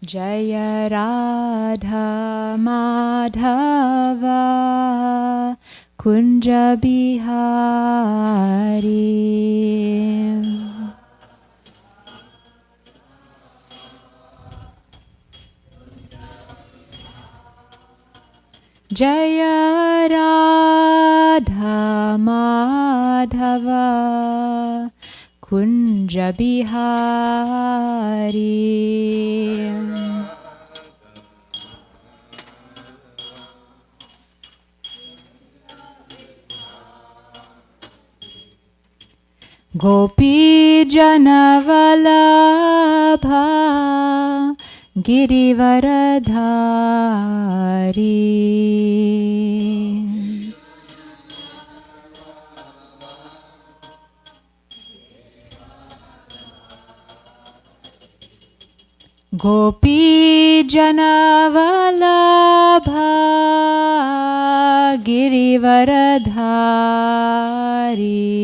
Jaya Radha Madhava Kunja Bihari. Jaya Radha Madhava Kunja Bihari. Gopi Janavalabha Girivaradhari. Gopi Janavalabha Girivaradhari.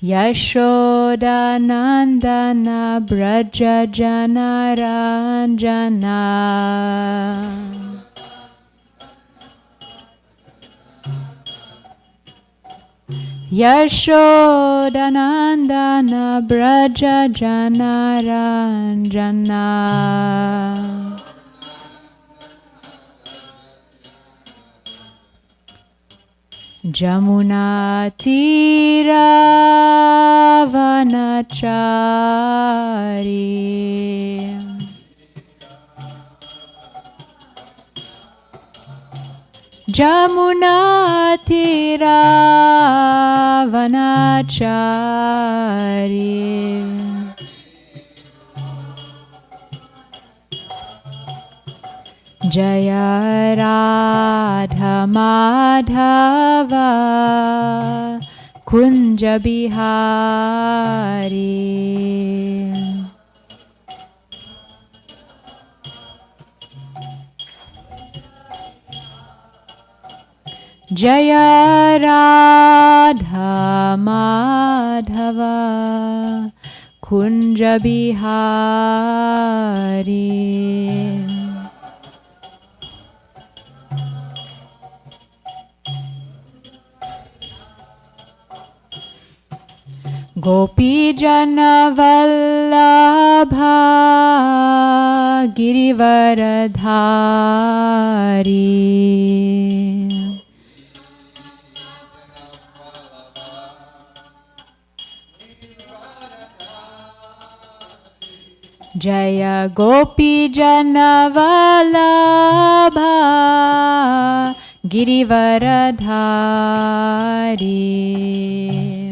Yashoda Nandana Braja Janaranjana. Yashoda Nandana Braja Janaranjana. Jamuna Tira Vanachari. Jamuna Tira Vanachari. Jaya Radha Madhava Kunja Bihari. Jaya Radha Madhava Kunja Bihari. Gopi Janavallabha Girivaradhari. Jaya Gopi Janavallabha Girivaradhari.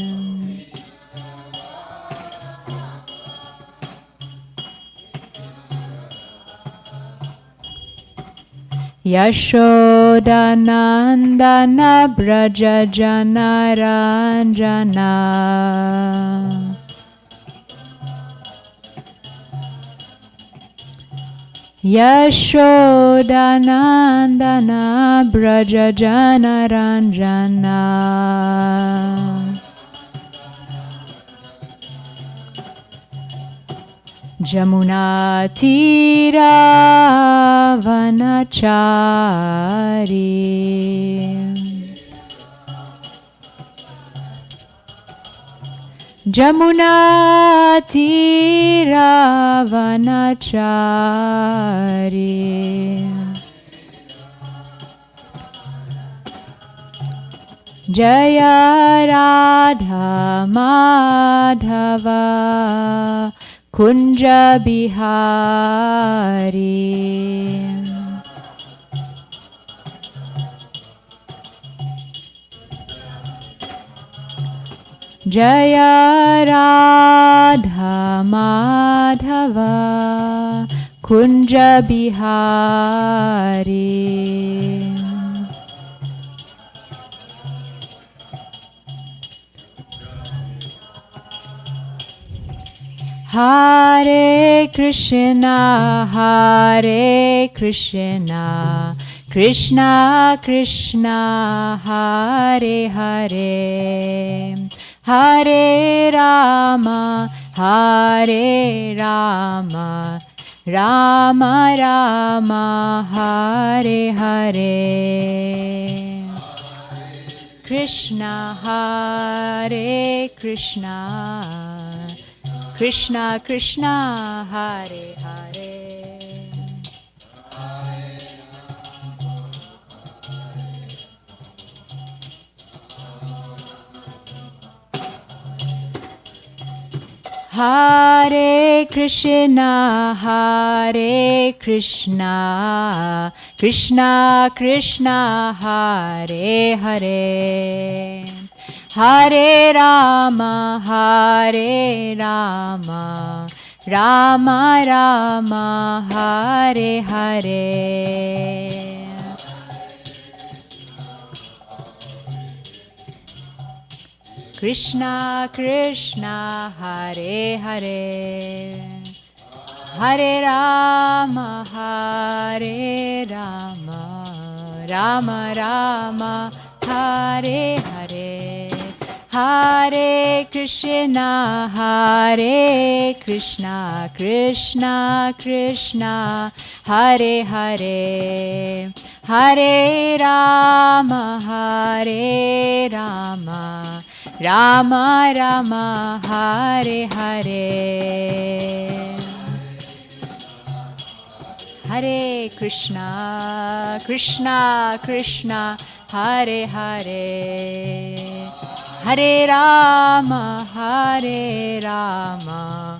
Yashoda Nandana Braja Janaranjana. Yashoda Nandana Braja Janaranjana. Jamuna Tira Vanachari. Jamuna Tira Vanachari. Jaya Radha Madhava Kunja Bihari. Jaya Radha Madhava Kunja Bihari. Hare Krishna, Krishna Krishna Hare Hare Hare Rama Hare Rama Rama Rama Hare Hare Krishna Hare Krishna Krishna Krishna Hare Hare Hare Krishna Krishna Krishna Hare Hare Hare Rama Rama Rama Hare Hare Krishna Krishna Hare Hare Hare Rama Rama Rama Hare Hare Hare Krishna Krishna Krishna Hare Hare Hare Rama Rama Rama Hare Hare Hare Krishna Krishna Hare Hare Hare Rama Rama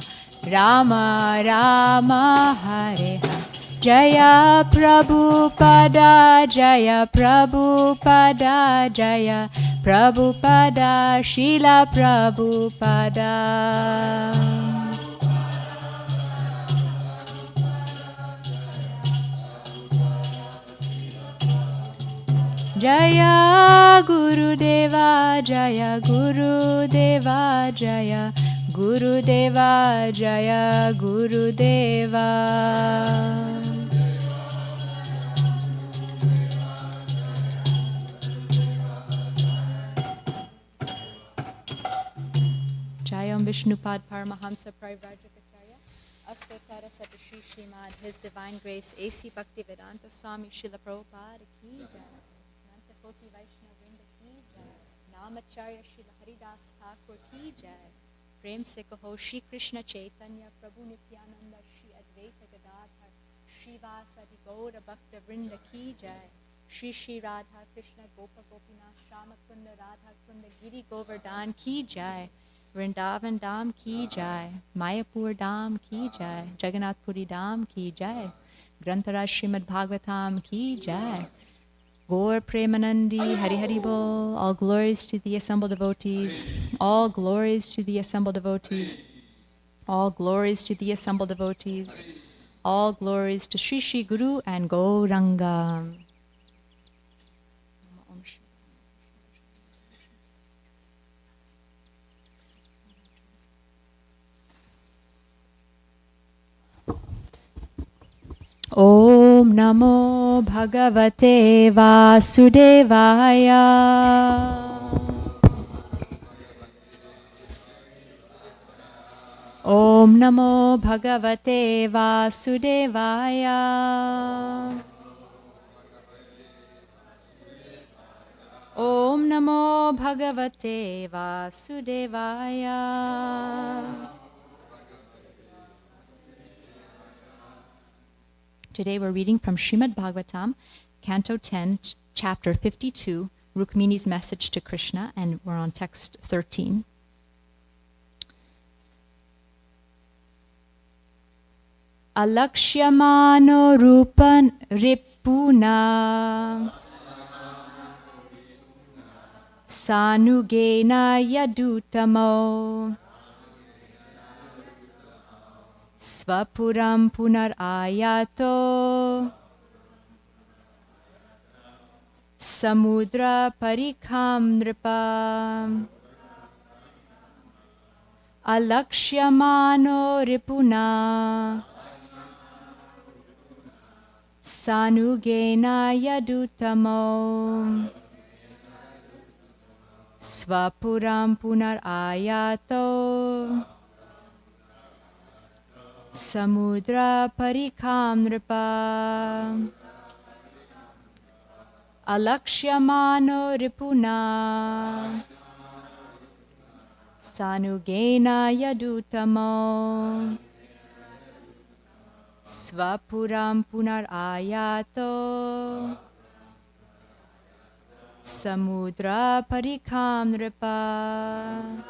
Rama Hare Hare Jaya Prabhupada Jaya Prabhupada Jaya Prabhupada Srila Prabhupada Jaya Gurudeva Jaya Gurudeva Jaya Gurudeva Jaya Gurudeva Jayam Vishnupad Paramahamsa Parivrajakacharya Astotara Satashi Srimad His Divine Grace A.C. Bhaktivedanta Swami Srila Prabhupada Ki Jai Nanta Koti Vaishnava Vrinda Ki Jai Namacharya Srila Haridas Thakur Ki Jai Prem Se Kaho Shri Krishna Chaitanya Prabhu Nityananda Shri Advaita Gadadhar Srivasadi Gaura Bhakta Vrinda Ki Jai Shri Shri Radha Krishna Gopa Gopinath Shama Kunda Radha Kunda Giri Govardhan Ki Jai Vrindavan Dham Ki Jai, Mayapur Dham Ki Jai, Jagannath Puri Dham Ki Jai, Grantaraj Srimad Bhagavatam Ki Jai, Gaur Premanandi Hari Hari Bol, all glories to the assembled devotees, all glories to the assembled devotees, all glories to the assembled devotees, all glories to Shri Shri Guru and Gauranga. Om Namo Bhagavate Vasudevaya. Om Namo Bhagavate Vasudevaya. Om Namo Bhagavate Vasudevaya. Today we're reading from Srimad Bhagavatam, Canto 10, Chapter 52, Rukmini's Message to Krishna, and we're on text 13. Alakshyamano rupan ripuna sanugena yadutamo Svapuram punar ayato Samudra parikham nripa Alakshyamano ripuna Sanugena yadutamo Svapuram punar ayato Samudra parikam nripa Alakshyamano ripuna Sanugena yadutamo Svapuram punar ayato Samudra parikam nripa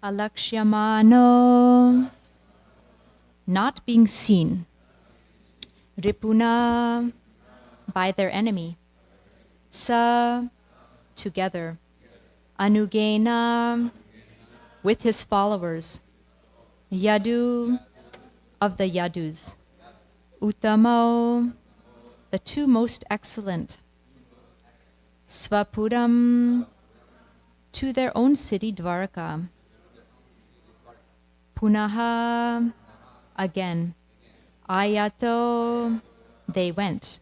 Alakshyamano, not being seen. Ripuna, by their enemy. Sa, together. Anugena, with his followers. Yadu, of the Yadus. Uttamo, the two most excellent. Svapuram, to their own city Dwarka. Punaha, again. Ayato, they went.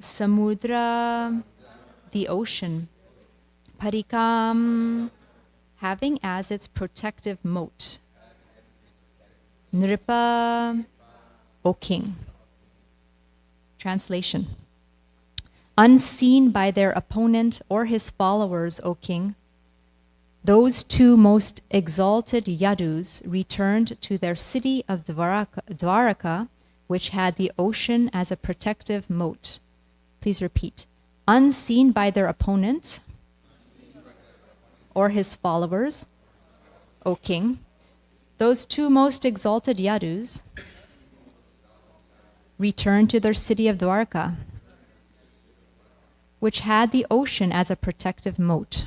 Samudra, the ocean. Parikam, having as its protective moat. Nripa, O king. Translation. Unseen by their opponent or his followers, O king, those two most exalted Yadus returned to their city of Dwaraka, which had the ocean as a protective moat. Please repeat. Unseen by their opponent or his followers, O king, those two most exalted Yadus returned to their city of Dwarka, which had the ocean as a protective moat.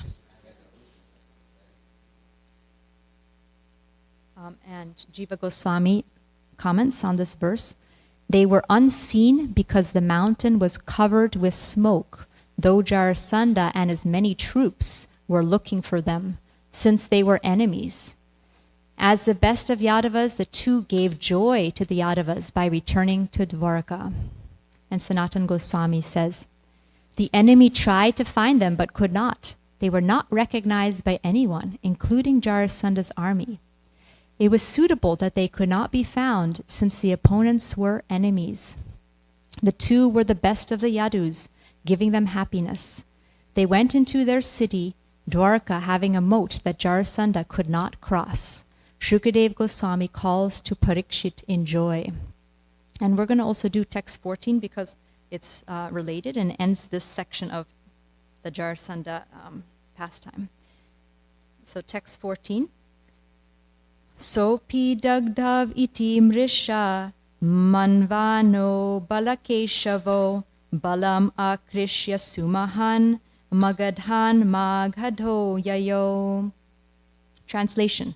And Jiva Goswami comments on this verse. They were unseen because the mountain was covered with smoke, though Jarasandha and his many troops were looking for them, since they were enemies. As the best of Yadavas, the two gave joy to the Yadavas by returning to Dwarka. And Sanatan Goswami says, the enemy tried to find them but could not. They were not recognized by anyone, including Jarasandha's army. It was suitable that they could not be found, since the opponents were enemies. The two were the best of the Yadus, giving them happiness. They went into their city, Dwarka, having a moat that Jarasandha could not cross. Shukadev Goswami calls to Parikshit in joy. And we're going to also do text 14 because it's related and ends this section of the Jarasandha pastime. So text 14. Sopi dagdav iti mrisha manvano balakeshavo balam akrishya sumahan magadhan maghadho yayo. Translation.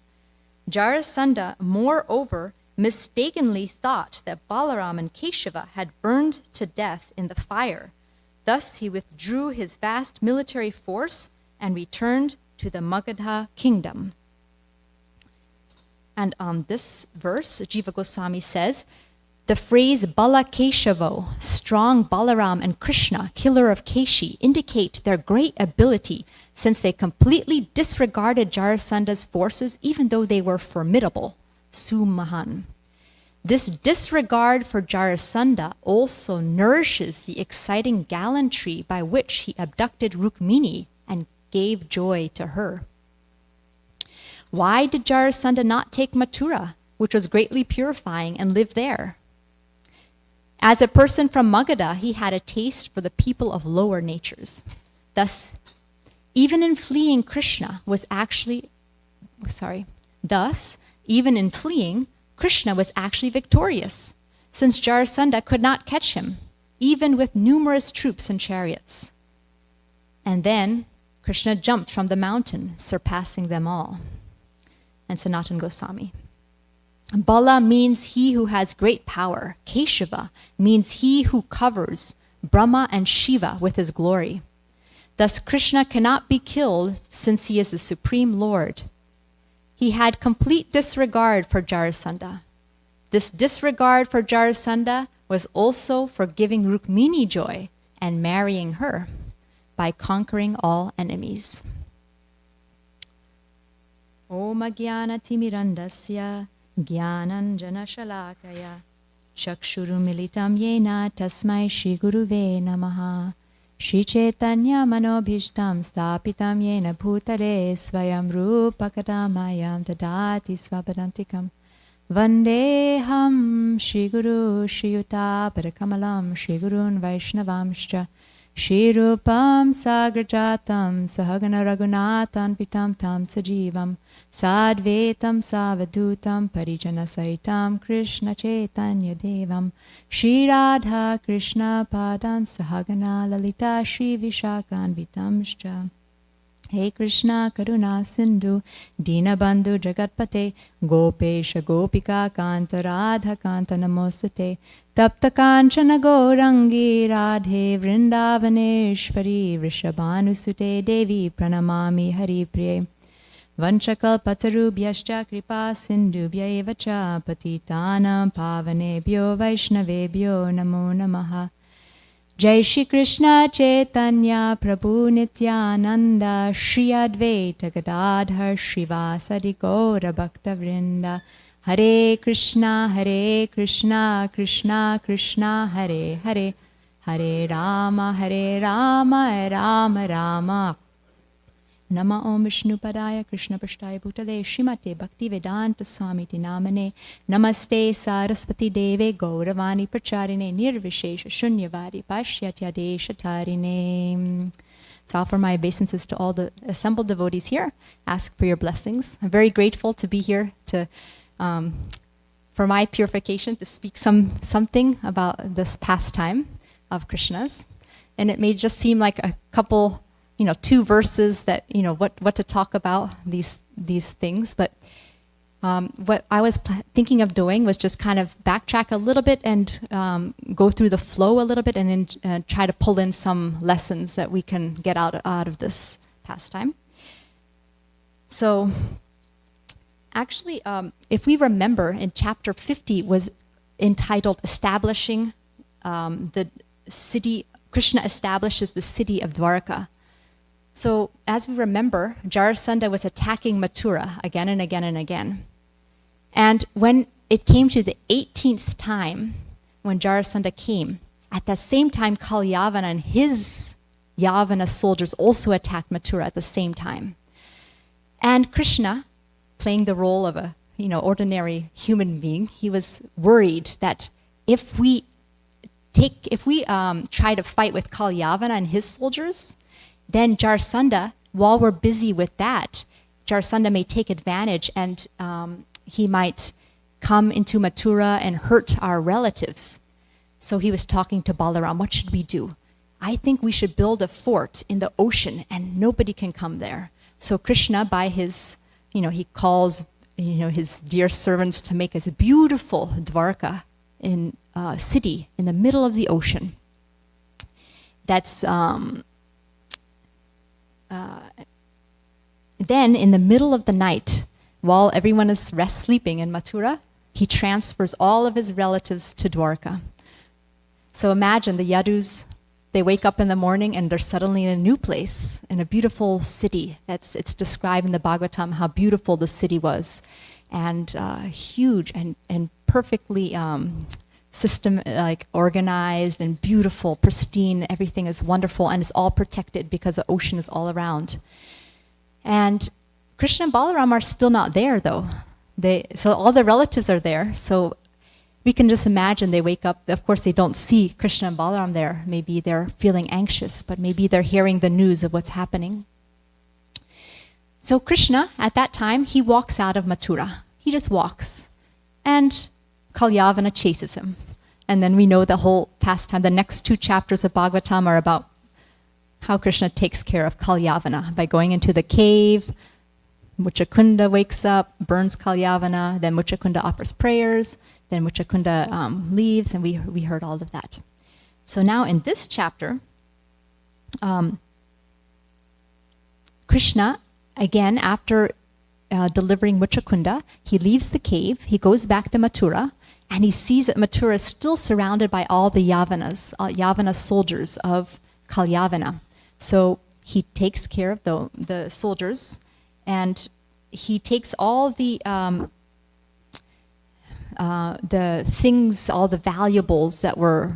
Jarasandha, moreover, mistakenly thought that Balaram and Keshava had burned to death in the fire. Thus he withdrew his vast military force and returned to the Magadha kingdom. And on this verse, Jiva Goswami says, the phrase Bala Keshavo, strong Balaram and Krishna, killer of Keshi, indicate their great ability, since they completely disregarded Jarasandha's forces even though they were formidable. Sumahan. This disregard for Jarasandha also nourishes the exciting gallantry by which he abducted Rukmini and gave joy to her. Why did Jarasandha not take Mathura, which was greatly purifying, and live there? As a person from Magadha, he had a taste for the people of lower natures. Thus, even in fleeing, Krishna was actually victorious, since Jarasandha could not catch him, even with numerous troops and chariots. And then Krishna jumped from the mountain, surpassing them all. And Sanatana Goswami. Bala means he who has great power. Keshava means he who covers Brahma and Shiva with his glory. Thus Krishna cannot be killed, since he is the Supreme Lord. He had complete disregard for Jarasandha. This disregard for Jarasandha was also for giving Rukmini joy and marrying her by conquering all enemies. Om Jnana Timirandasya Jnananjana Shalakaya Chakshurumilitam Yena Tasmai Shri Guruve Namaha Shri Chaitanya Manobhishtam Stapitam Yena Bhutale Svayam Rupakadamayam Tadati Swapadantikam Vandeham Shri Guru Shri Yuta Parakamalam Shri Gurun Vaishnavamscha Shri Rupam Sagrajatam Sahagana Raghunathan Pitam Tam Sajivam Sadvetam Savadutam Parijana Saitam Krishna Chaitanya Devam Shri Radha Krishna Padan Sahagana Lalita Shri Vishakan Vitamscha Hey Krishna Karuna Sindhu Dinabandhu Jagatpate Gopesha Gopika Kanta Radha Kanta Namostate Tapta Kanchana Gourangi Radhe Vrindavaneshwari Vrishabhanusute Devi Pranamami Hari Priye Vanchakalpatarubhyascha Kripa Sindhubhya eva cha Patitanam Pavanebhyo Vaishnavebhyo Namo Namaha Jai Shri Krishna Chaitanya Prabhu Nityananda Shri Advaita Gadadhar Shrivasadi Gaura Bhakta Vrinda Hare Krishna Krishna Krishna Hare Hare Hare Rama Rama Rama Nama Om Vishnupadaya Krishna Prashtaya Bhutale Srimate Bhaktivedanta Swami Namane Namaste Saraswati Deve Gauravani Pracharine Nirvishesha Shunyavadi Pashyatya Deshatarine. So I offer my obeisances to all the assembled devotees here. Ask for your blessings. I'm very grateful to be here to for my purification, to speak something about this pastime of Krishna's. And it may just seem like a couple, 2 verses that, what to talk about these things. But what I was thinking of doing was just kind of backtrack a little bit and go through the flow a little bit, and then try to pull in some lessons that we can get out of this pastime. So actually, if we remember, in chapter 50 was entitled Establishing the City, Krishna establishes the city of Dwarka. So as we remember, Jarasandha was attacking Mathura again and again and again. And when it came to the 18th time, when Jarasandha came, at that same time, Kalyavana and his Yavana soldiers also attacked Mathura at the same time. And Krishna, playing the role of a ordinary human being, he was worried that if we try to fight with Kalyavana and his soldiers, then Jarasandha, while we're busy with that, Jarasandha may take advantage and he might come into Mathura and hurt our relatives. So he was talking to Balaram, what should we do? I think we should build a fort in the ocean and nobody can come there. So Krishna, by his, he calls, his dear servants to make this beautiful Dwarka in city in the middle of the ocean. That's, then in the middle of the night, while everyone is sleeping in Mathura, he transfers all of his relatives to Dwarka. So imagine the Yadus, they wake up in the morning and they're suddenly in a new place, in a beautiful city. It's described in the Bhagavatam how beautiful the city was, and huge and perfectly organized and beautiful, pristine. Everything is wonderful and it's all protected because the ocean is all around. And Krishna and Balaram are still not there though. So all the relatives are there. So we can just imagine they wake up. Of course, they don't see Krishna and Balaram there. Maybe they're feeling anxious, but maybe they're hearing the news of what's happening. So Krishna, at that time, he walks out of Mathura. He just walks. And Kalyavana chases him. And then we know the whole pastime. The next 2 chapters of Bhagavatam are about how Krishna takes care of Kalyavana by going into the cave. Muchakunda wakes up, burns Kalyavana, then Muchakunda offers prayers, then Muchakunda leaves, and we heard all of that. So now in this chapter, Krishna, again, after delivering Muchakunda, he leaves the cave, he goes back to Mathura, and he sees that Mathura is still surrounded by all the Yavana soldiers of Kalyavana. So he takes care of the soldiers, and he takes all the things, all the valuables that were,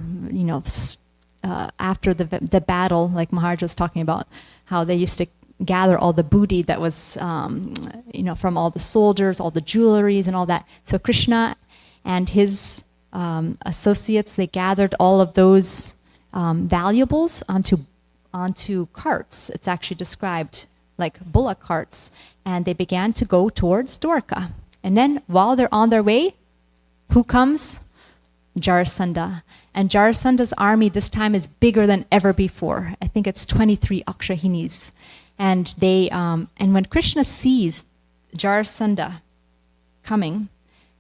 after the battle, like Maharaj was talking about, how they used to gather all the booty that was, from all the soldiers, all the jewelries and all that. So Krishna and his associates, they gathered all of those valuables onto carts. It's actually described like bullock carts, and they began to go towards Dwarka. And then while they're on their way, who comes? Jarasandha. And Jarasandha's army this time is bigger than ever before. I think it's 23 Akshahinis. And and when Krishna sees Jarasandha coming,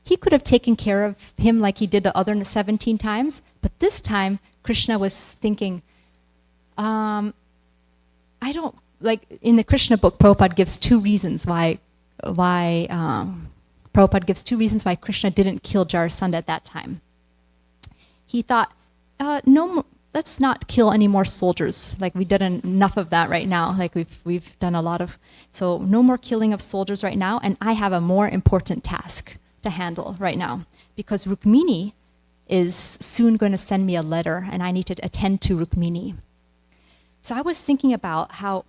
he could have taken care of him like he did the other 17 times, but this time Krishna was thinking, I don't, like in the Krishna book, Prabhupada gives 2 reasons why Krishna didn't kill Jarasandha at that time. He thought, no, let's not kill any more soldiers. Like we did enough of that right now. Like we've done a lot of, so no more killing of soldiers right now. And I have a more important task to handle right now, because Rukmini is soon going to send me a letter and I need to attend to Rukmini. So I was thinking about how,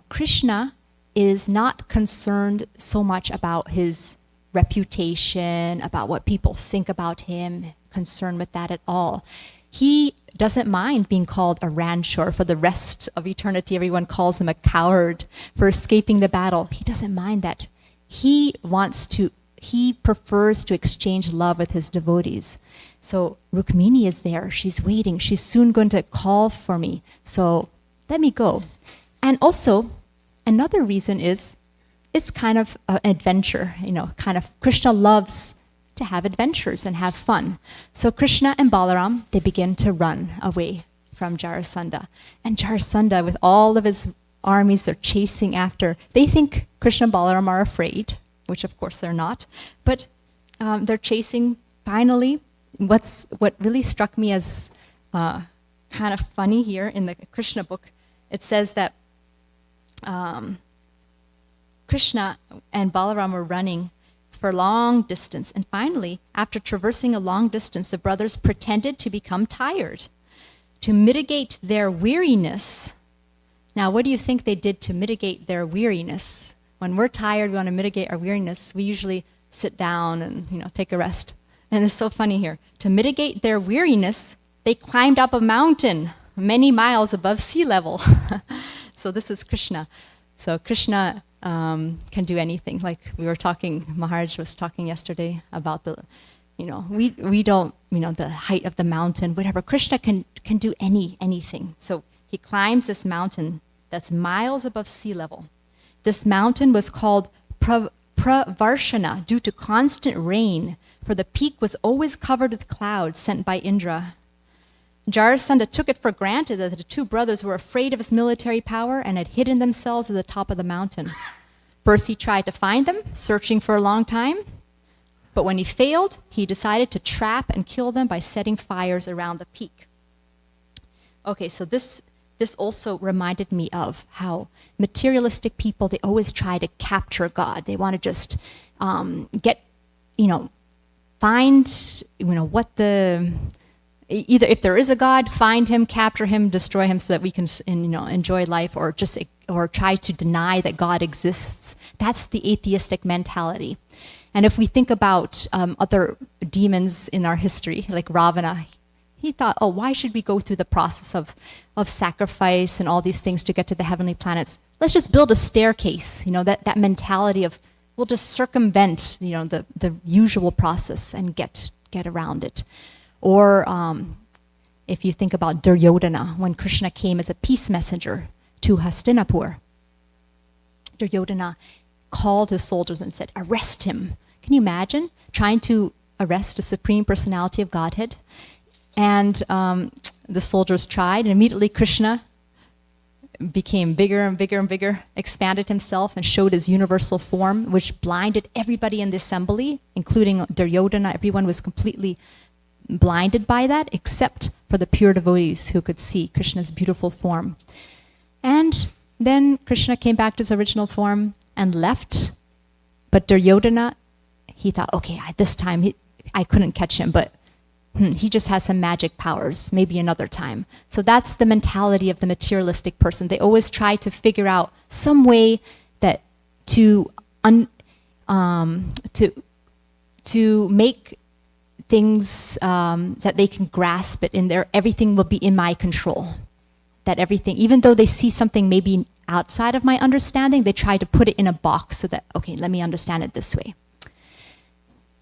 Krishna is not concerned so much about his reputation, about what people think about him, concerned with that at all. He doesn't mind being called a ranchor for the rest of eternity. Everyone calls him a coward for escaping the battle. He doesn't mind that. He prefers to exchange love with his devotees. So Rukmini is there. She's waiting. She's soon going to call for me. So let me go. And also, another reason is it's kind of an adventure, Krishna loves to have adventures and have fun. So Krishna and Balaram, they begin to run away from Jarasandha. And Jarasandha, with all of his armies, they're chasing after. They think Krishna and Balaram are afraid, which of course they're not. But they're chasing. Finally, what really struck me as kind of funny here in the Krishna book, it says that Krishna and Balaram were running for a long distance. And finally, after traversing a long distance, the brothers pretended to become tired. To mitigate their weariness. Now, what do you think they did to mitigate their weariness? When we're tired, we want to mitigate our weariness. We usually sit down and, take a rest. And it's so funny here. To mitigate their weariness, they climbed up a mountain many miles above sea level. So this is Krishna. So Krishna can do anything. Like we were talking, Maharaj was talking yesterday about the, we don't, the height of the mountain, whatever. Krishna can do anything. So he climbs this mountain that's miles above sea level. This mountain was called Pravarshana due to constant rain, for the peak was always covered with clouds sent by Indra. Jarasandha took it for granted that the two brothers were afraid of his military power and had hidden themselves at the top of the mountain. First he tried to find them, searching for a long time. But when he failed, he decided to trap and kill them by setting fires around the peak. Okay, so this also reminded me of how materialistic people, they always try to capture God. They want to just find, what either if there is a God, find him, capture him, destroy him so that we can, enjoy life, or try to deny that God exists. That's the atheistic mentality. And if we think about other demons in our history, like Ravana, he thought, why should we go through the process of sacrifice and all these things to get to the heavenly planets? Let's just build a staircase, that mentality of, we'll just circumvent, the usual process and get around it. Or if you think about Duryodhana, when Krishna came as a peace messenger to Hastinapur, Duryodhana called his soldiers and said, arrest him. Can you imagine trying to arrest the Supreme Personality of Godhead? And the soldiers tried, and immediately Krishna became bigger and bigger and bigger, expanded himself and showed his universal form, which blinded everybody in the assembly, including Duryodhana. Everyone was completely blinded by that, except for the pure devotees who could see Krishna's beautiful form. And then Krishna came back to his original form and left. But Duryodhana, he thought, okay, this time I couldn't catch him, but he just has some magic powers, maybe another time. So that's the mentality of the materialistic person. They always try to figure out some way that to make things that they can grasp it in there. Everything will be in my control. That everything, even though they see something maybe outside of my understanding, they try to put it in a box so that, okay, let me understand it this way.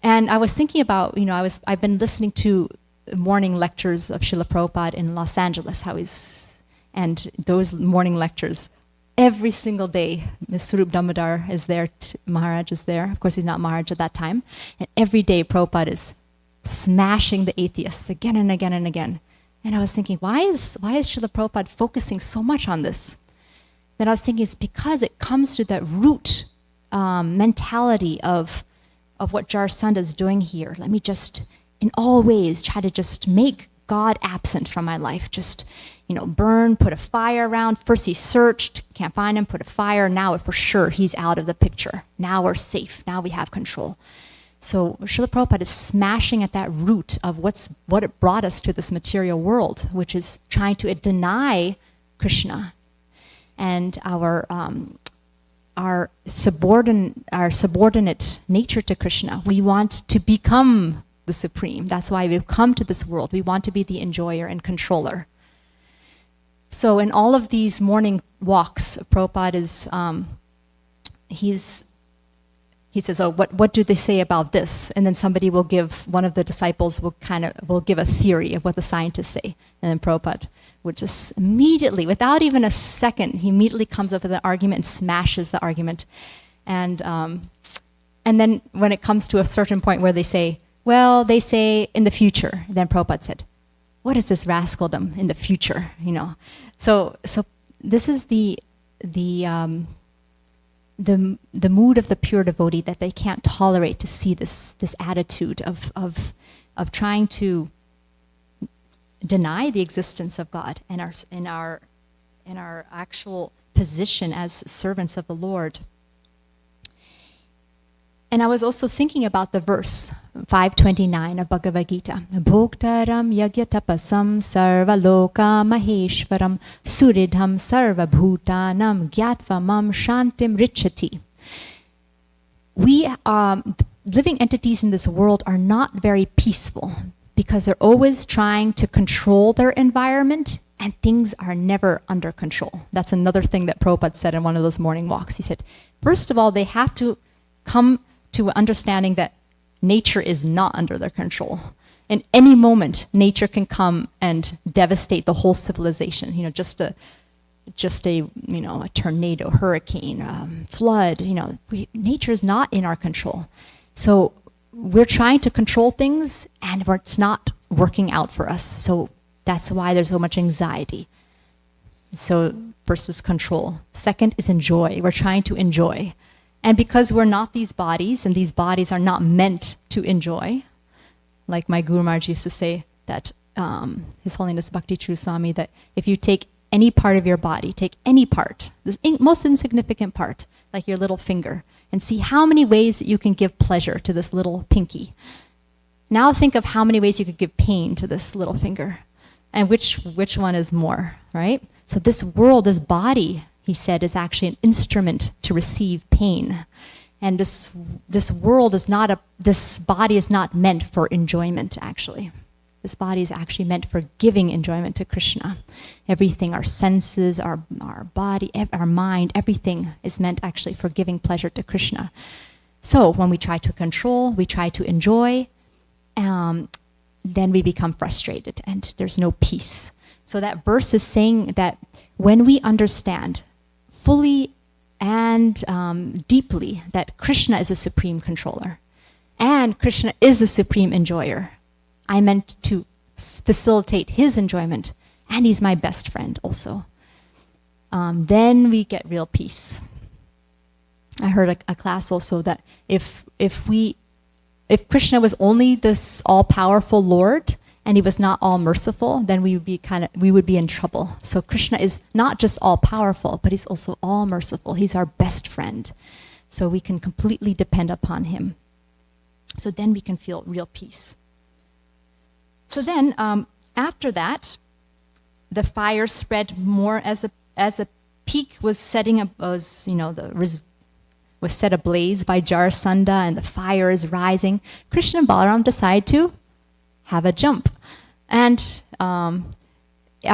And I was thinking about, I've been listening to morning lectures of Srila Prabhupada in Los Angeles, and those morning lectures, every single day, Ms. Swarup Damodar is there, Maharaj is there. Of course, he's not Maharaj at that time. And every day, Prabhupada is smashing the atheists again and again and again. And I was thinking, why is Srila Prabhupada focusing so much on this? Then I was thinking it's because it comes to that root mentality of what Jarasandha is doing here. Let me just, in all ways, try to just make God absent from my life. Just, burn, put a fire around. First he searched, can't find him, put a fire. Now for sure he's out of the picture. Now we're safe. Now we have control. So Srila Prabhupada is smashing at that root of what it brought us to this material world, which is trying to deny Krishna and our subordinate nature to Krishna. We want to become the Supreme. That's why we've come to this world. We want to be the enjoyer and controller. So in all of these morning walks, Prabhupada is, he says, what do they say about this? And then one of the disciples will give a theory of what the scientists say. And then Prabhupada would just immediately, without even a second, he immediately comes up with an argument and smashes the argument. And then when it comes to a certain point where they say, well, they say in the future, then Prabhupada said, what is this rascaldom in the future? So this is the mood of the pure devotee, that they can't tolerate to see this attitude of trying to deny the existence of God and our actual position as servants of the Lord. And I was also thinking about the verse 529 of Bhagavad Gita. Bhoktaram yagyatapasam sarva loka maheshwaram suridham sarva bhutanam gyatva mam shantim richati. We, living entities in this world are not very peaceful because they're always trying to control their environment and things are never under control. That's another thing that Prabhupada said in one of those morning walks. He said, first of all, they have to come to understanding that nature is not under their control. In any moment, nature can come and devastate the whole civilization. You know, just a tornado, hurricane, flood. You know, nature is not in our control. So we're trying to control things, and it's not working out for us. So that's why there's so much anxiety. So versus control. Second is enjoy. We're trying to enjoy. And because we're not these bodies, and these bodies are not meant to enjoy, like my Guru Maharaj used to say that His Holiness Bhakti True Swami, that if you take any part of your body, take any part, the most insignificant part, like your little finger, and see how many ways that you can give pleasure to this little pinky. Now think of how many ways you could give pain to this little finger, and which one is more, right? So this world, this body, he said, is actually an instrument to receive pain. And this world is not this body is not meant for enjoyment, actually. This body is actually meant for giving enjoyment to Krishna. Everything, our senses, our body, our mind, everything is meant actually for giving pleasure to Krishna. So when we try to control, we try to enjoy, then we become frustrated and there's no peace. So that verse is saying that when we understand fully and deeply that Krishna is a supreme controller and Krishna is a supreme enjoyer, I meant to facilitate his enjoyment, and he's my best friend also. Then we get real peace. I heard a class also that if Krishna was only this all-powerful Lord and he was not all-merciful, then we would be in trouble. So Krishna is not just all-powerful, but he's also all-merciful. He's our best friend. So we can completely depend upon him. So then we can feel real peace. So then, after that, the fire spread more as a peak was set ablaze by Jarasandha, and the fire is rising. Krishna and Balaram decide to have a jump, and I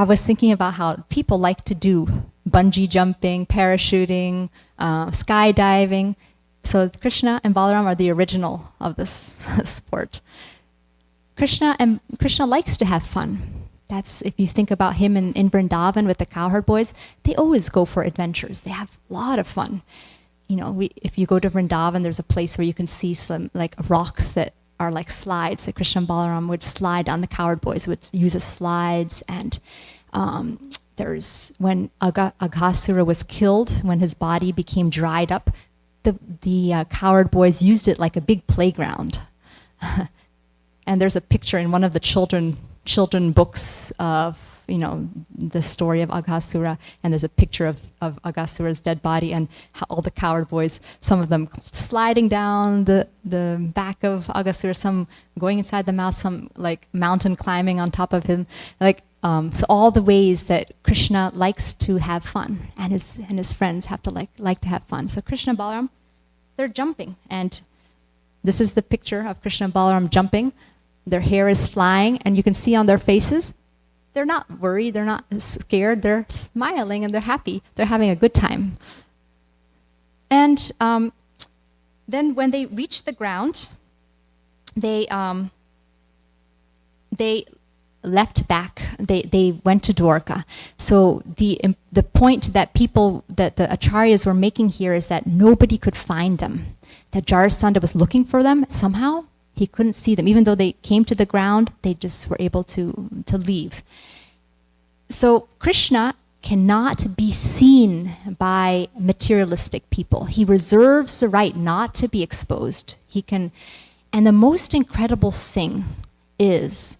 was thinking about how people like to do bungee jumping, parachuting, skydiving. So Krishna and Balaram are the original of this sport. Krishna likes to have fun. That's, if you think about him in Vrindavan with the cowherd boys, they always go for adventures. They have a lot of fun. You know, if you go to Vrindavan, there's a place where you can see some like rocks that are like slides that Krishna and Balaram would slide on. The cowherd boys would use as slides. And there's when Aghasura was killed, when his body became dried up, the cowherd boys used it like a big playground. And there's a picture in one of the children books of, you know, the story of Aghasura, and there's a picture of Aghasura's dead body and how all the cowherd boys, some of them sliding down the back of Aghasura, some going inside the mouth, some like mountain climbing on top of him, like so all the ways that Krishna likes to have fun, and his friends have to like to have fun. So Krishna and Balaram, they're jumping, and this is the picture of Krishna and Balaram jumping. Their hair is flying, and you can see on their faces, they're not worried, they're not scared, they're smiling and they're happy. They're having a good time. And then when they reached the ground, they left back. They went to Dwarka. So the point that the acharyas were making here is that nobody could find them. That Jarasandha was looking for them somehow. He couldn't see them. Even though they came to the ground, they just were able to leave. So Krishna cannot be seen by materialistic people. He reserves the right not to be exposed. And the most incredible thing is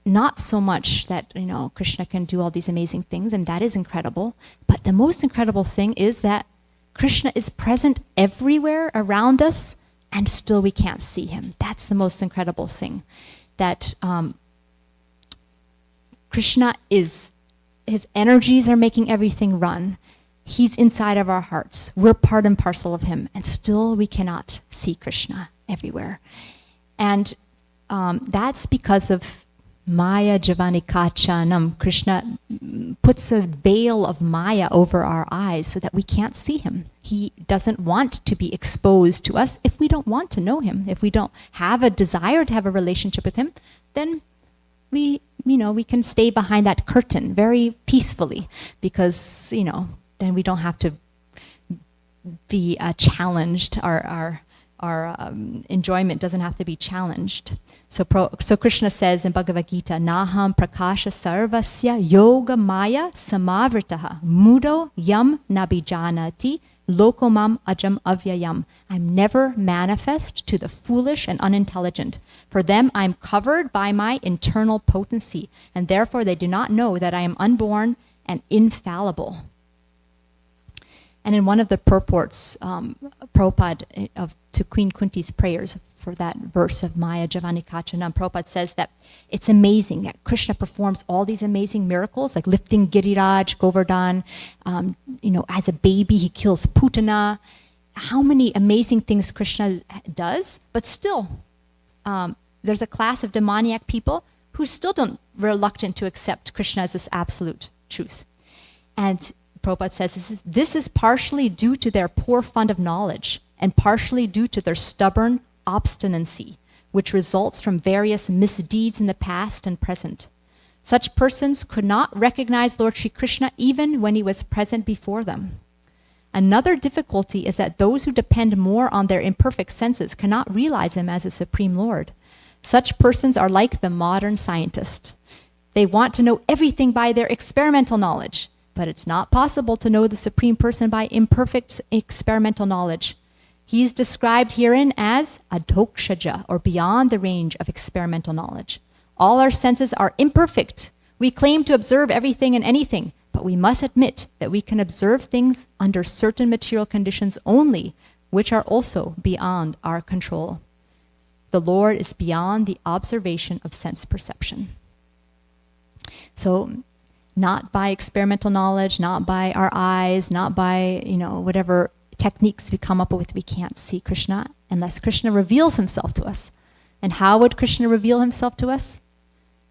not so much that, you know, Krishna can do all these amazing things, and that is incredible, but the most incredible thing is that Krishna is present everywhere around us, and still we can't see him. That's the most incredible thing. That Krishna his energies are making everything run. He's inside of our hearts. We're part and parcel of him, and still we cannot see Krishna everywhere. And that's because of Maya Javanikachanam. Krishna puts a veil of Maya over our eyes so that we can't see him. He doesn't want to be exposed to us if we don't want to know him. If we don't have a desire to have a relationship with him, then we can stay behind that curtain very peacefully, because, then we don't have to be challenged. Our enjoyment doesn't have to be challenged. So Krishna says in Bhagavad Gita, Naham prakasha sarvasya yoga maya samavritaha mudo yam nabijanati lokomam ajam avyayam. I'm never manifest to the foolish and unintelligent. For them I'm covered by my internal potency, and therefore they do not know that I am unborn and infallible. And in one of the purports, Prabhupada, to Queen Kunti's prayers for that verse of Maya Javanikachanam, Prabhupada says that it's amazing that Krishna performs all these amazing miracles, like lifting Giriraj, Govardhan. As a baby, he kills Putana. How many amazing things Krishna does, but still, there's a class of demoniac people who still don't reluctant to accept Krishna as this absolute truth. And Prabhupada says this is partially due to their poor fund of knowledge, and partially due to their stubborn obstinacy, which results from various misdeeds in the past and present. Such persons could not recognize Lord Sri Krishna even when he was present before them. Another difficulty is that those who depend more on their imperfect senses cannot realize him as a Supreme Lord. Such persons are like the modern scientist. They want to know everything by their experimental knowledge, but it's not possible to know the Supreme Person by imperfect experimental knowledge. He is described herein as adhokshaja, or beyond the range of experimental knowledge. All our senses are imperfect. We claim to observe everything and anything, but we must admit that we can observe things under certain material conditions only, which are also beyond our control. The Lord is beyond the observation of sense perception. So, not by experimental knowledge, not by our eyes, not by, whatever techniques we come up with, we can't see Krishna unless Krishna reveals himself to us. And how would Krishna reveal himself to us?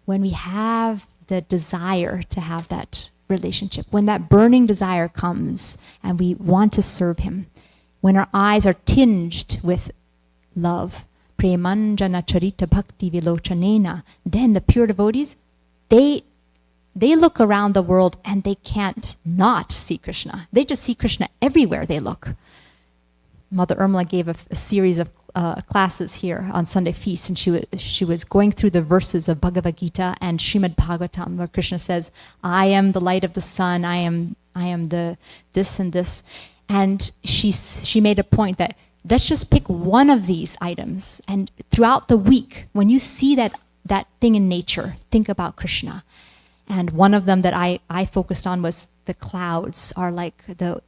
When we have the desire to have that relationship, when that burning desire comes and we want to serve him, when our eyes are tinged with love, premanjana charita bhakti vilochanena, then the pure devotees, they look around the world and they can't not see Krishna. They just see Krishna everywhere they look. Mother Irmala gave a series of classes here on Sunday Feast, and she was going through the verses of Bhagavad Gita and Srimad Bhagavatam, where Krishna says, I am the light of the sun, I am the this and this. And she made a point that let's just pick one of these items, and throughout the week, when you see that thing in nature, think about Krishna. And one of them that I focused on was the clouds are like the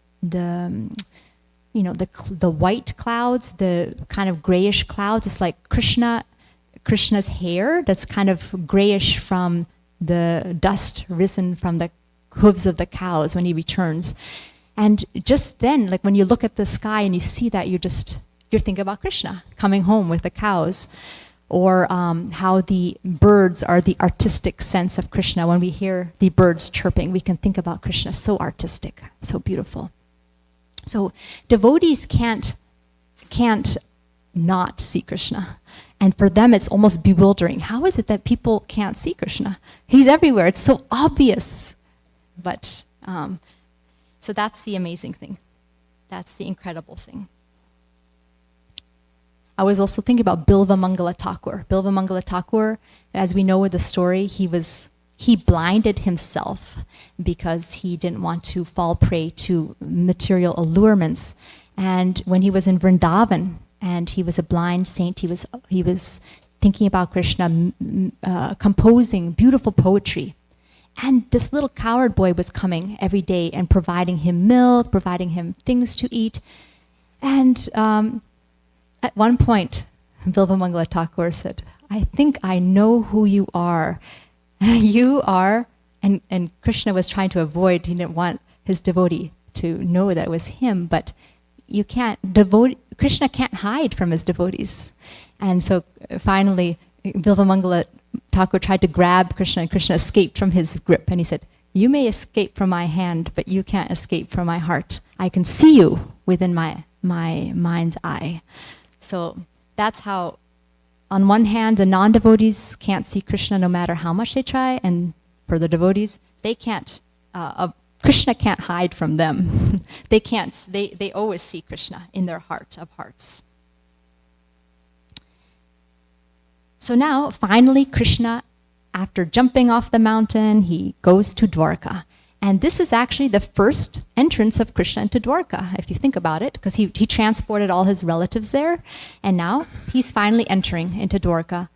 white clouds, the kind of grayish clouds. It's like Krishna's hair that's kind of grayish from the dust risen from the hooves of the cows when he returns. And just then, like when you look at the sky and you see that, you're thinking about Krishna coming home with the cows. Or how the birds are the artistic sense of Krishna. When we hear the birds chirping, we can think about Krishna, so artistic, so beautiful. So devotees can't not see Krishna. And for them, it's almost bewildering. How is it that people can't see Krishna? He's everywhere. It's so obvious. But, so that's the amazing thing. That's the incredible thing. I was also thinking about Bilva Mangala Thakur. Bilva Mangala Thakur, as we know with the story, he blinded himself because he didn't want to fall prey to material allurements. And when he was in Vrindavan, and he was a blind saint, he was thinking about Krishna, composing beautiful poetry. And this little cowherd boy was coming every day and providing him milk, providing him things to eat. And At one point, Bilvamangala Thakur said, I think I know who you are. You are, and Krishna was trying to avoid, he didn't want his devotee to know that it was him, but you can't, Krishna can't hide from his devotees. And so finally, Bilvamangala Thakur tried to grab Krishna, and Krishna escaped from his grip. And he said, you may escape from my hand, but you can't escape from my heart. I can see you within my mind's eye. So that's how, on one hand, the non-devotees can't see Krishna no matter how much they try, and for the devotees, they can't, Krishna can't hide from them. They always see Krishna in their heart of hearts. So now, finally, Krishna, after jumping off the mountain, he goes to Dwarka. And this is actually the first entrance of Krishna into Dwarka, if you think about it, because he transported all his relatives there, and now he's finally entering into Dwarka.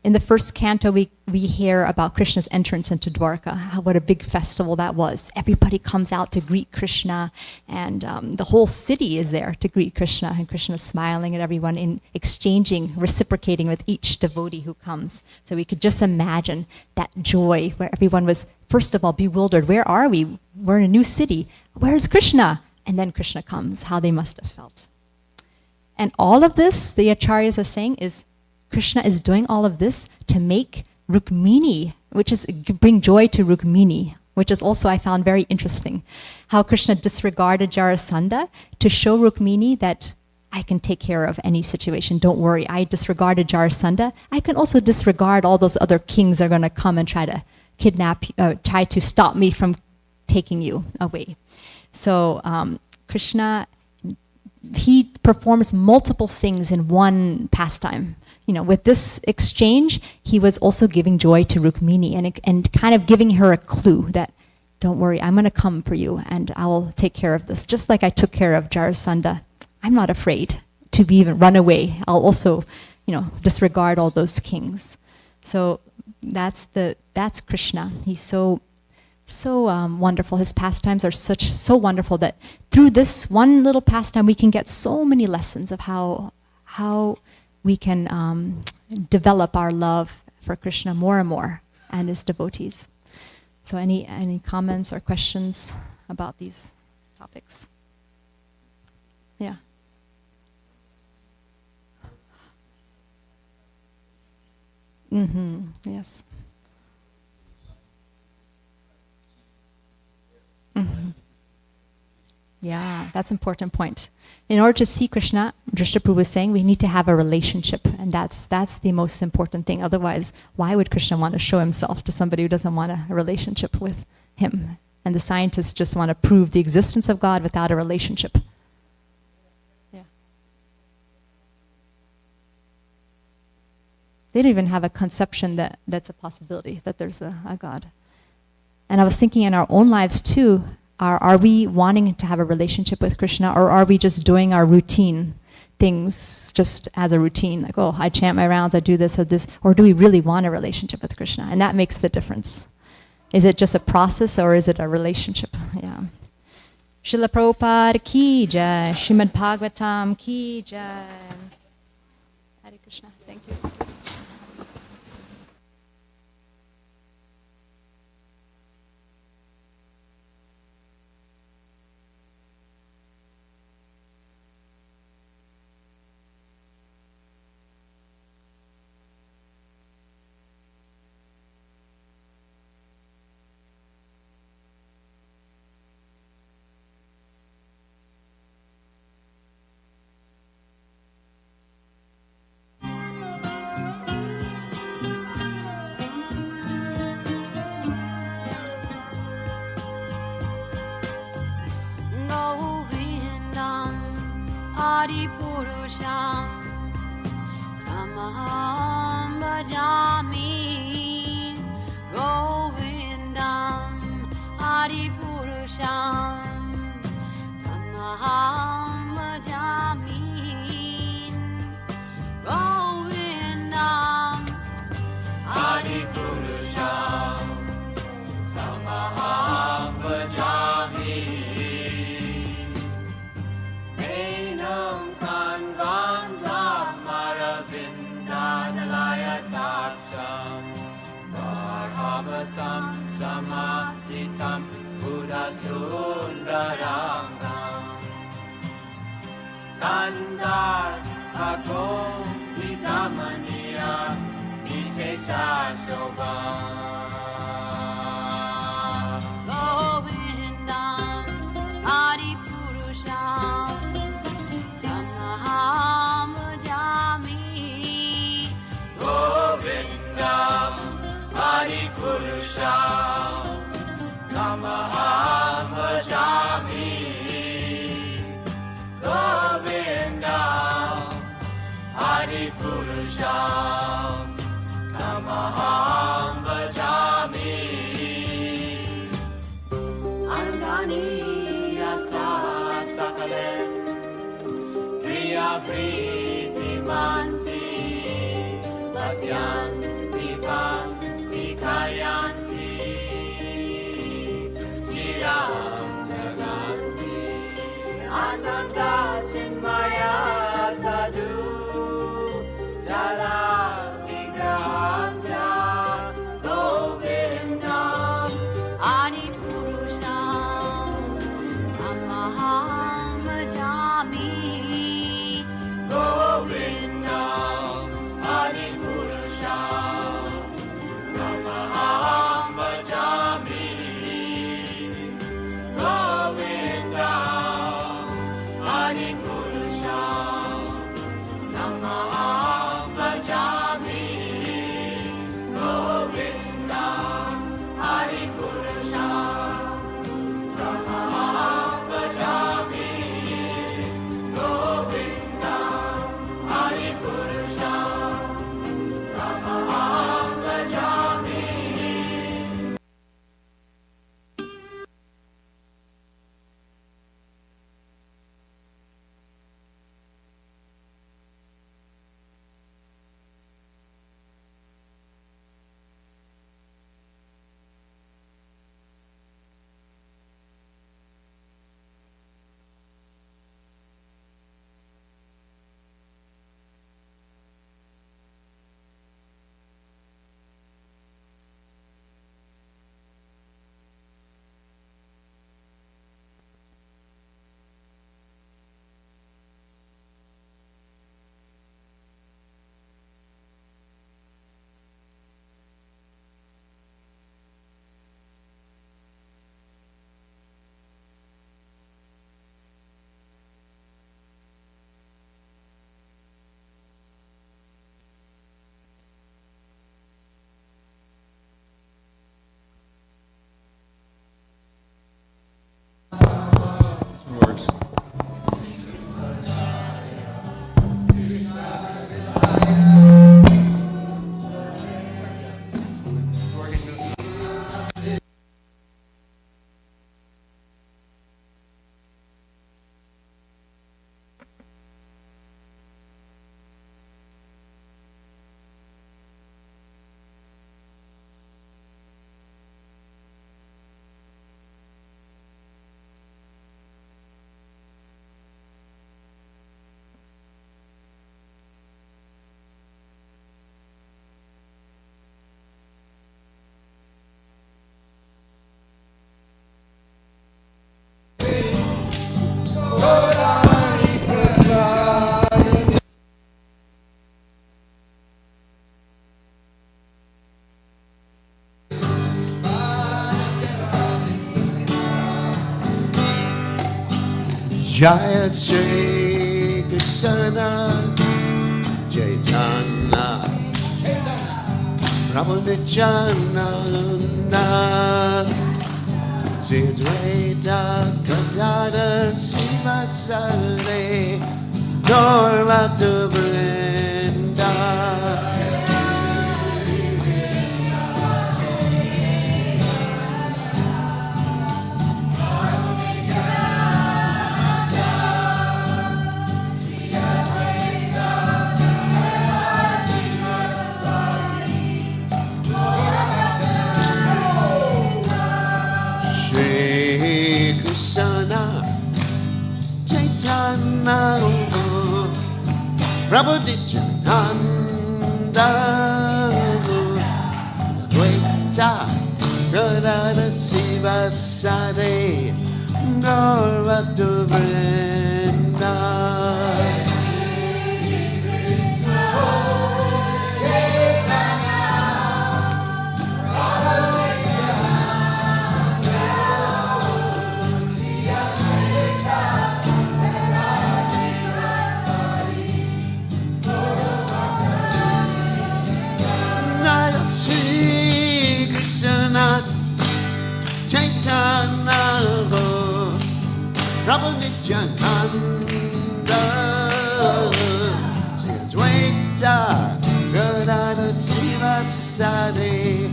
In the first canto, we hear about Krishna's entrance into Dwarka, what a big festival that was. Everybody comes out to greet Krishna, and the whole city is there to greet Krishna, and Krishna's smiling at everyone, in exchanging, reciprocating with each devotee who comes. So we could just imagine that joy where everyone was, first of all, bewildered. Where are we? We're in a new city. Where's Krishna? And then Krishna comes, how they must have felt. And all of this, the acharyas are saying, is Krishna is doing all of this to make Rukmini, which is bring joy to Rukmini, which is also I found very interesting. How Krishna disregarded Jarasandha to show Rukmini that I can take care of any situation. Don't worry, I disregarded Jarasandha. I can also disregard all those other kings that are going to come and try to kidnap, try to stop me from taking you away. So Krishna, he performs multiple things in one pastime. You know, with this exchange, he was also giving joy to Rukmini and kind of giving her a clue that, don't worry, I'm going to come for you and I'll take care of this. Just like I took care of Jarasandha, I'm not afraid to be even run away. I'll also, disregard all those kings. So that's Krishna. He's so wonderful. His pastimes are so wonderful that through this one little pastime, we can get so many lessons of how we can develop our love for Krishna more and more and his devotees. So any comments or questions about these topics? Yeah. Yes. Yeah, that's an important point. In order to see Krishna, Drishta Prabhu was saying we need to have a relationship, and that's the most important thing. Otherwise, why would Krishna want to show himself to somebody who doesn't want a relationship with him? And the scientists just want to prove the existence of God without a relationship. Yeah. They don't even have a conception that's a possibility, that there's a God. And I was thinking in our own lives too, are we wanting to have a relationship with Krishna, or are we just doing our routine things just as a routine? Like, oh, I chant my rounds, I do this or this. Or do we really want a relationship with Krishna? And that makes the difference. Is it just a process or is it a relationship? Yeah. Srila Prabhupada ki jai, Srimad Bhagavatam ki jai. Hare Krishna, thank you. Purusham Tamaham Bhajami Govindam Adi Purusham Tamaham Bhajami Govindam Adi Purusham Tamaham Bhajami Kanvam Sundarangan Kandar ako ikamaniya Vishesha Shobha Govindam Adipurusham Tamaham Bhajami Govindam Adipurusham Tamaham Bhajami Govindam Adipurusham Tamaham Bhajami Angani Yasa Sakalen Kriya Priti Manti Vasyanti Panti Kayanti Jiram Naganti Ananda Chinmaya Sadhu Jala Vigrahasya Govindam Adipurusham Tamaham Bhajami Govindam Adipurusham Tamaham Bhajami Govindam Adipurusham Tamaham Bhajami Govindam Adipurusham Tamaham Bhajami Govindam Adipurusham Tamaham Bhajami Works. Jaya Shri Krishna Chaitanya Prabhu Nityananda Sri Advaita Gadadhar Sivasari Gaur Bhakta Vrinda Shri Krishna Chaitanya Prabhu Nityananda Advaita Gadadhar Sivasari Norvatu Vrinda. Naya Sri Krishna Chaitanya Prabhu Nityananda Sri Advaita Gadada Siva Sadi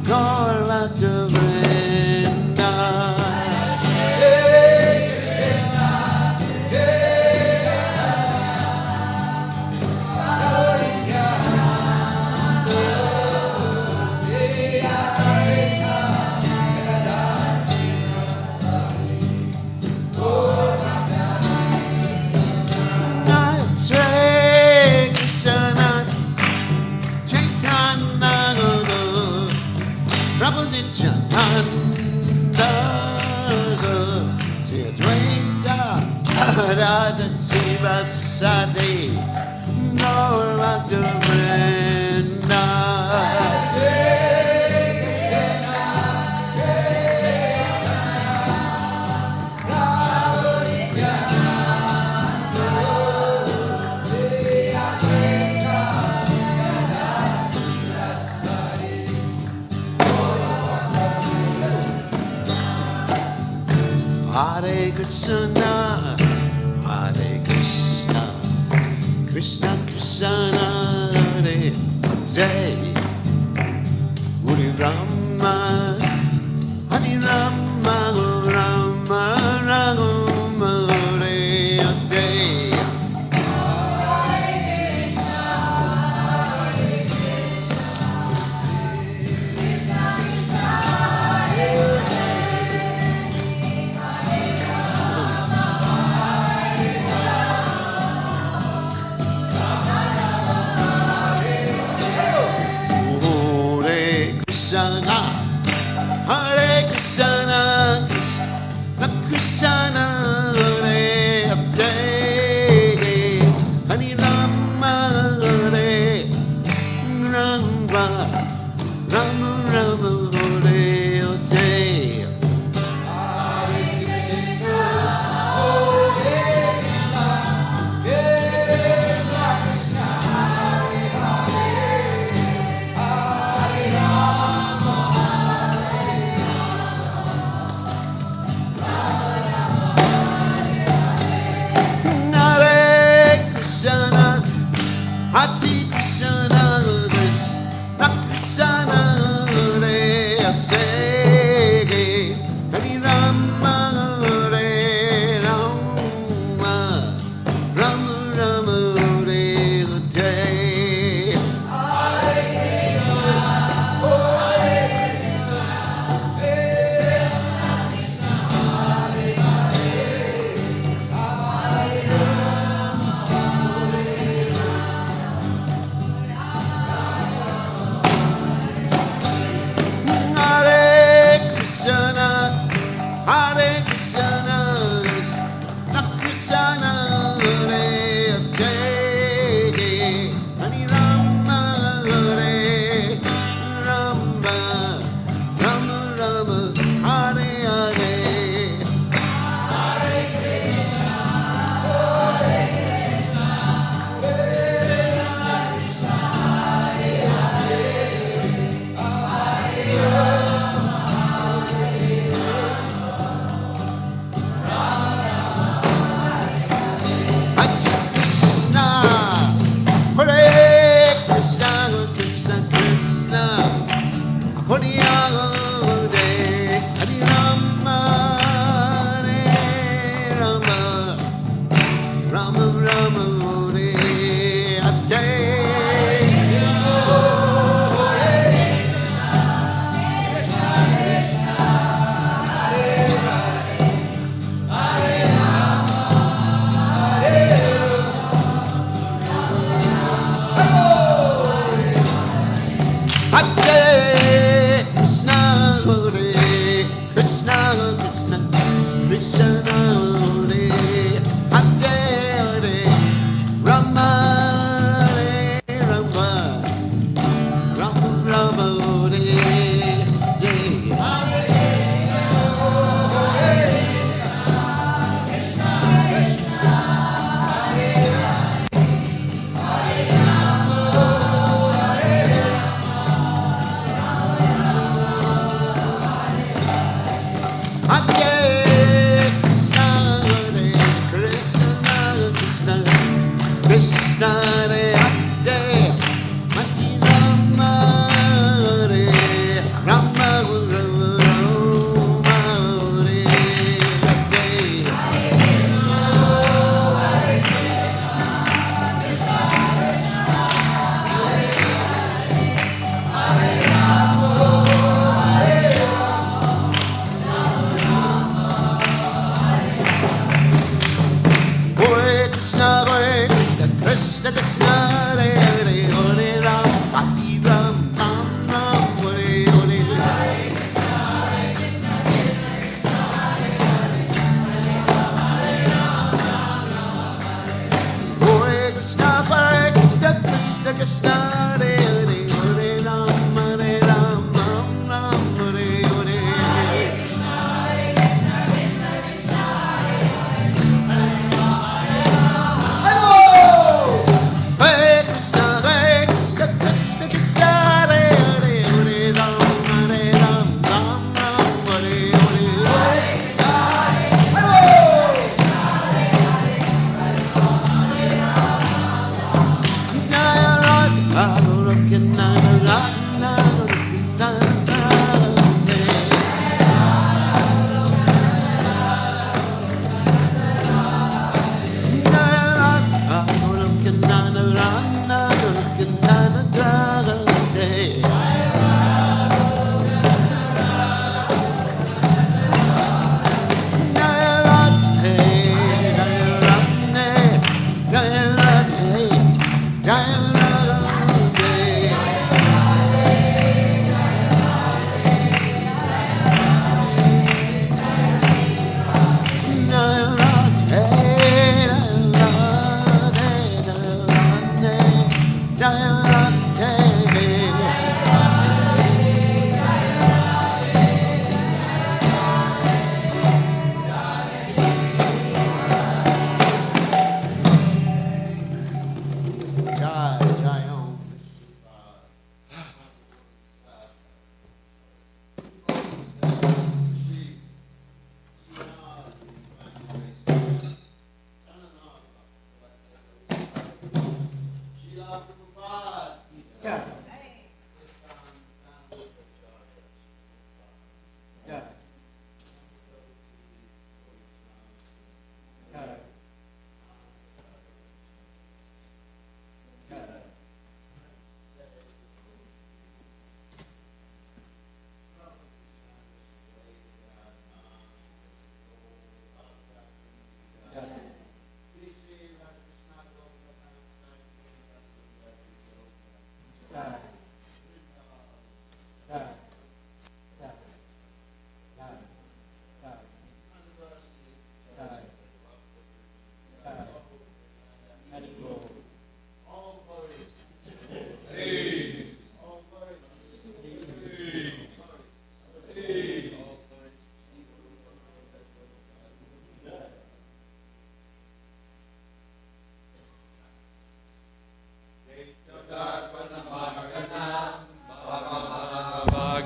Gaurvata Vrinda. Prabhu Nityananda Sri Advaita Radha Siva Sati Gaurvata Vrinda. Hare Krishna, Hare Krishna, Krishna Krishna, Hare Hare, Hare Rama, Hare Rama, Rama Rama, Hare Hare. Hare Krishna, Krishna Krishna, Hare Hare, Hare Rama, Hare Rama, Rama Rama, Hare Hare. Hare Krishna, Krishna Krishna, Hare Hare, Hare Rama, Hare Rama, Rama Rama, Hare Hare. Hare Krishna, Krishna Krishna, Hare Hare, Hare Rama, Hare Rama, Rama Rama, Hare Hare. Krishna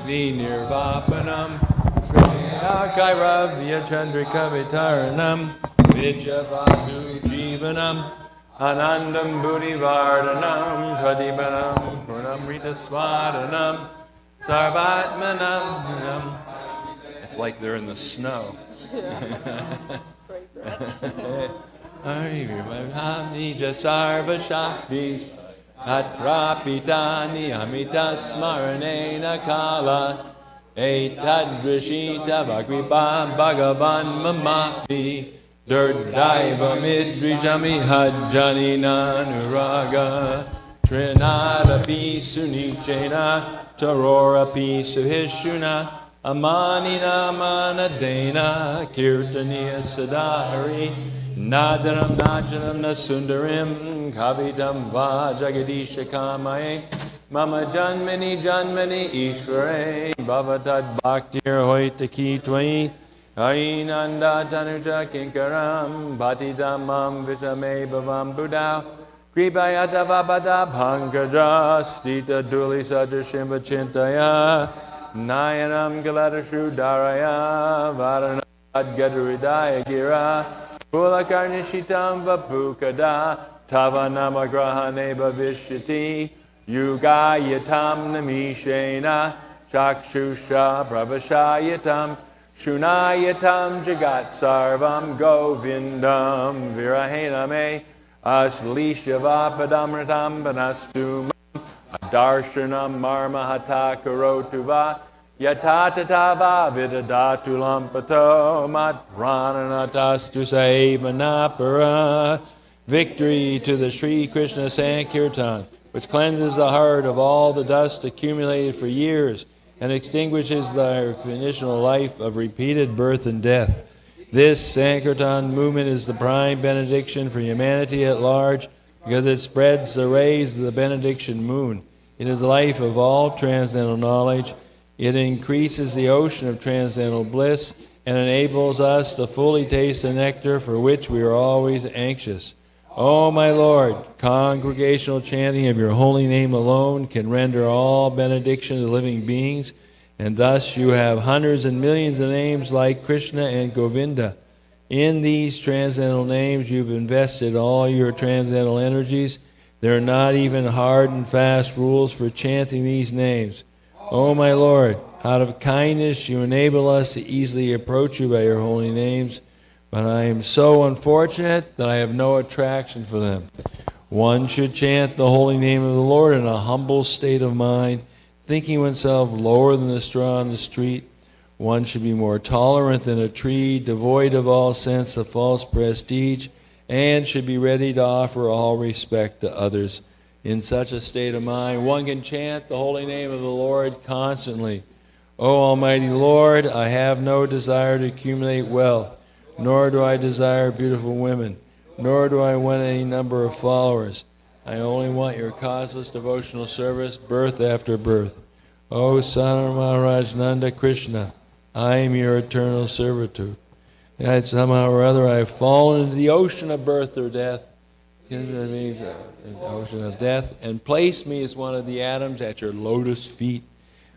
Nirvapanam Shriyakairavya Chandrikavitaranam Vijavadu Jivanam Anandam Buddhivardhanam Pradipanam Purnamrita Swadanam Sarvatmanam. It's like they're in the snow. Nija Sarva Shaktis Atrapitani Amita Smaranena Kala Etadrishita Bhagripa Bhagavan Mamapi Durdaiva Midrijami Hajjanina Nuraga Trinadapi Sunichena Tarorapi Suhishuna Amanina manadena kirtaniya sadahari Nadanam najanam nasundarim kavidam va jagadisha kamaye Mama janmani janmani ishvare bhavatad bhaktir hoita ki tvai Ainanda tanuja kinkaram bhatidamam vishame bhavam buddha Kripayata vabhada bhangaja stita duli sadrashim vachintaya Nayanam galadashu daraya varanad gadaridaya gira Pulakarnishitam vapukada tavanama grahane bhavishyati Yugayatam namishena chakshusha pravashayatam Shunayatam jagat sarvam govindam virahename Ashlishyavapadamritam banastum Darshanam marmahata karotuva Yatatatava vidadatu lampato matrananatastu saivanapara Victory to the Sri Krishna Sankirtan, which cleanses the heart of all the dust accumulated for years and extinguishes the conditional life of repeated birth and death. This Sankirtan movement is the prime benediction for humanity at large because it spreads the rays of the benediction moon. It is the life of all transcendental knowledge. It increases the ocean of transcendental bliss and enables us to fully taste the nectar for which we are always anxious. O my Lord, congregational chanting of your holy name alone can render all benediction to living beings, and thus you have hundreds and millions of names like Krishna and Govinda. In these transcendental names you've invested all your transcendental energies. There are not even hard and fast rules for chanting these names. O my Lord, out of kindness you enable us to easily approach you by your holy names, but I am so unfortunate that I have no attraction for them. One should chant the holy name of the Lord in a humble state of mind, thinking oneself lower than the straw on the street. One should be more tolerant than a tree, devoid of all sense of false prestige, and should be ready to offer all respect to others. In such a state of mind, one can chant the holy name of the Lord constantly. O Almighty Lord, I have no desire to accumulate wealth, nor do I desire beautiful women, nor do I want any number of followers. I only want your causeless devotional service, birth after birth. O Son of Maharaj Nanda Krishna, I am your eternal servitude. That somehow or other I have fallen into the ocean of birth or death, the ocean of death, and place me as one of the atoms at your lotus feet.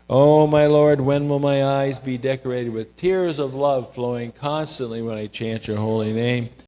Oh, my Lord, when will my eyes be decorated with tears of love flowing constantly when I chant your holy name?